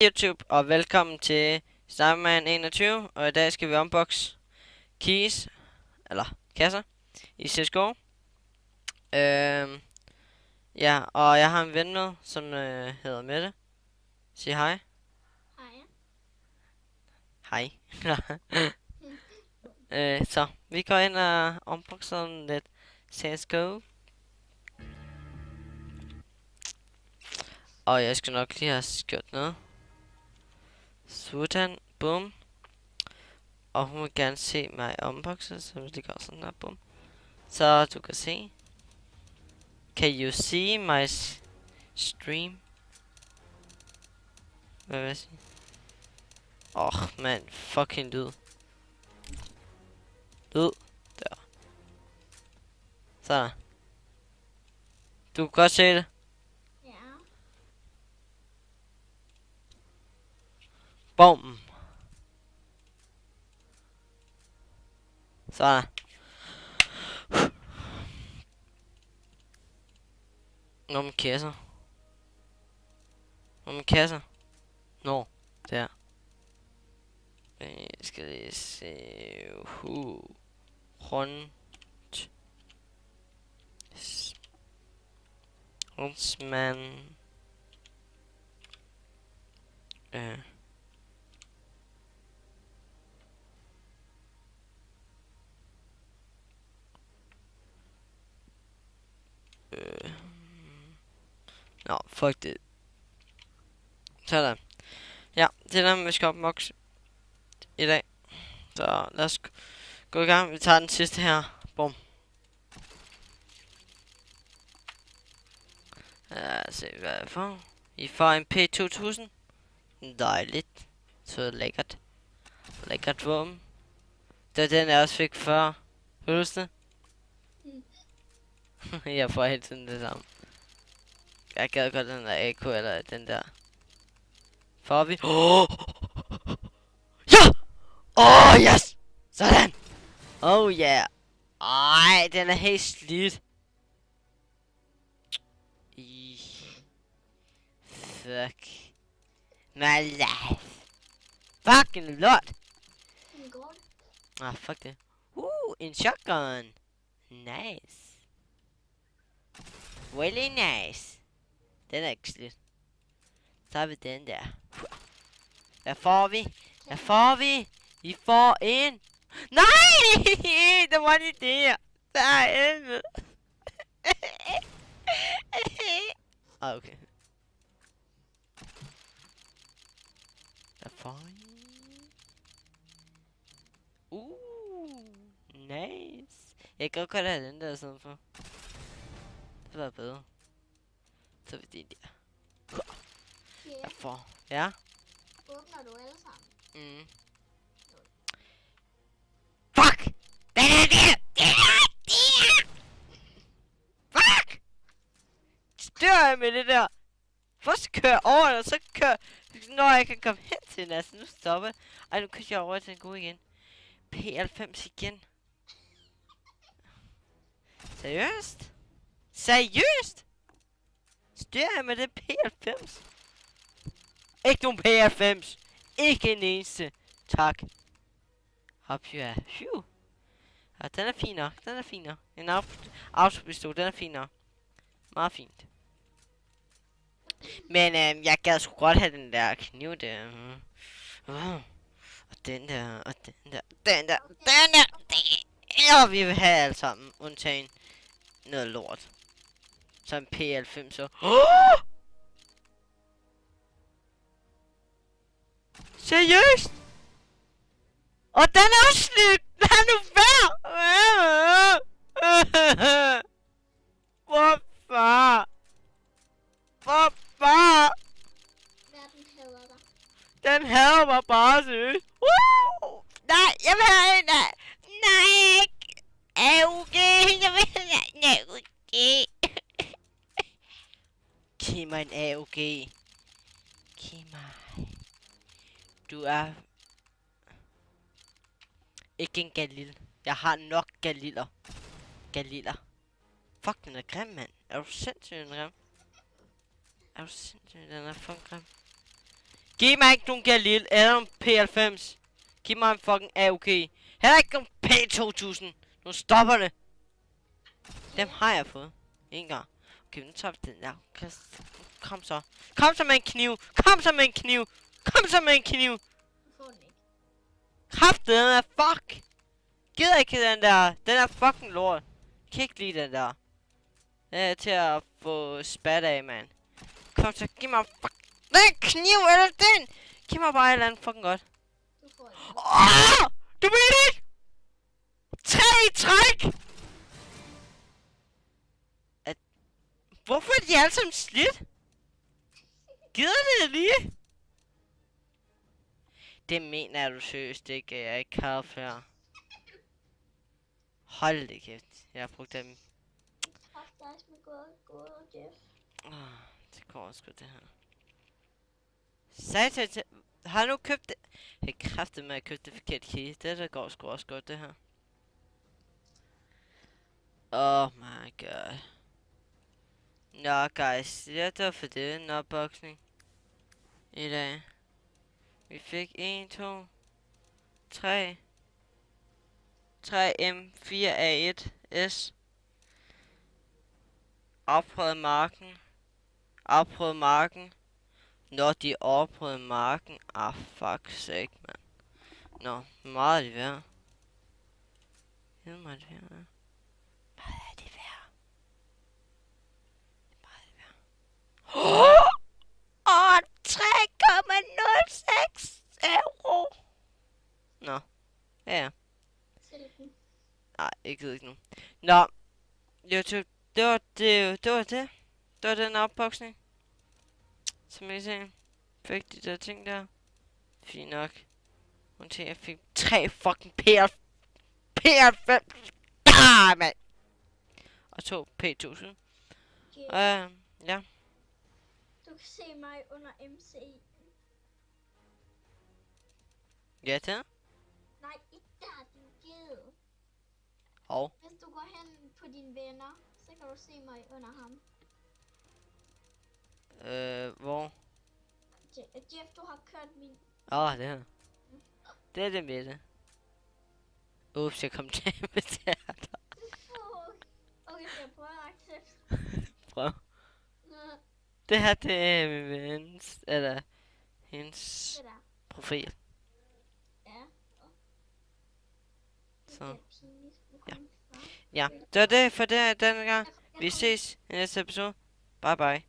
YouTube, og velkommen til Starman 21, og i dag skal vi unbox keys, eller kasser, i CSGO. Ja, og jeg har en ven med, som hedder Mette. Sig hej. Hej. Hej. Så, vi går ind og unboxer lidt CSGO. Og jeg skal nok lige have gjort noget. Sådan, bum. Og hun vil gerne se mig unboxe, så vi lige gør sådan der, bum. Så du kan se. Can you see my stream? Hvad vil jeg sige? Man, fucking lyd. Lyd. Der. Sådan. Du kan godt se det. Ja. Bum. Sådan. Nogle kasser. Nogle kasser. Nå, der. Jeg skal lige se. Rundt. Hundsmand. Nå, fuck det. Sådan. Ja, det er der, vi skal unboxe i dag. Så lad os gå i gang. Vi tager den sidste her. Bum. Se hvad jeg får. I får en P2000. Dejligt. Så lækkert. Lækkert våben. Det er den jeg også fik før. Kan du huske det? Jeg får hele tiden det samme. Jeg gad godt den der AK eller den der. Får vi? Ja! Yes! Sådan! Oh yeah! Ej, den er helt slidt. Fuck. My life. Fucking lort. Fuck det. En shotgun. Nice. Really nice. Den er ikke slidt. Så har vi den der. Hvad får vi? Hvad får vi? Vi får en. Nej! Det var en idé. Der er en. Okay. Hvad får vi? Nice. Jeg kan godt have den der i stedet for. Det var bedre. Så vi det der. Jeg får. Ja? Åbner du alle sammen? Fuck! Den er der! Fuck! Stør jeg med det der? Først kører over, og så kører... Når jeg kan komme hen til den, altså nu stopper. Ej, nu kører jeg over til den gode igen. P90 igen. Seriøst? Seriøst? Styrer jeg med det P90? Ikke nogen P90. Ikke en eneste. Tak. Hop ja. Phew. Ja, den er fin nok. Den er fin nok. En autopistol, den er fin nok. Meget fint. Men jeg gad sgu godt have den der kniv der. Og den der, og den der, den der, den der. Ja, vi vil have alt sammen, undtagen noget lort. Så en P90 så. Seriøst? Og den er også slidt! Lad nu være! Hvorfor? Hvorfor? Verden hader dig. Den hader mig bare seriøst. Nej, jeg vil have en af. Nej, ikke. AUG, jeg vil have en AUG. Giv mig en AUG. Giv mig. Du er ikke en Galil. Jeg har nok Galiler. Galiler. Fuck, den er grim, mand. Er du sindssygt, den er grim? Er du sindssygt, den er fucking grim? Giv mig ikke nogen Galil eller nogen P90. Giv mig en fucking AUG. Heller ikke nogen P2000. Nu stopper det. Dem har jeg fået. En gang. Okay, nu tager vi den der. Kom så. Kom så med en kniv. Kom så med en kniv. Kom så med en kniv. Du får den ikke. Kraftedeme, fuck. Gider ikke den der. Den er fucking lort. Kan ikke lide den der. Den er til at få spat af, mand. Kom så, giv mig fuck. Den kniv, eller den. Giv mig bare et eller andet fucking godt. Du får den. Åh! Du ved det ikke! 3 i træk! Hvorfor er de alle sammen slidt? Gider det lige? Det mener jeg, du seriøst ikke, jeg ikke har før. Hold det kæft. Jeg har brugt dem. Tak, dig med gode, Jeff. Det går sgu det her. Satan, har du købt det? Jeg har kræftet med at købe det forkerte key. Det der går sgu også godt, det her. Oh my god. Nå, guys. Det var for det. En opboksning. I dag. Vi fik 1, 2, 3. 3M4A1S. Afprøvet marken. Afprøvet marken. Når de afprøvede marken. Fuck sake, man. Nå, meget er det værd. Meget er det værd. Meget er det værd. Meget er det værd. Og 3,06 euro. Nå. Ja. Sælg den. Nej, jeg gider ikke nu. Nå. YouTube. Det var det. Det var den opboksning. Som I ser. Fik de der ting der. Fint nok. Undtagen jeg fik 3 fucking PR5. Mand. Og 2 P1000. Yeah. Ja. Du kan se mig under MC. Ja, det. Nej, ikke der, din ged. Hov. Hvis du går hen på dine venner, så kan du se mig under ham. Hvor? Jeff, du har kørt min... Det her. Det er det med det. Ups, jeg kom til med det her. Okay, jeg prøver at accept. Prøv. Det her, det er min vens, eller hendes Det der. profil. Ja. Så. Det er pinligt. Ja, det var det for denne gang. Vi ses i næste episode. Bye bye.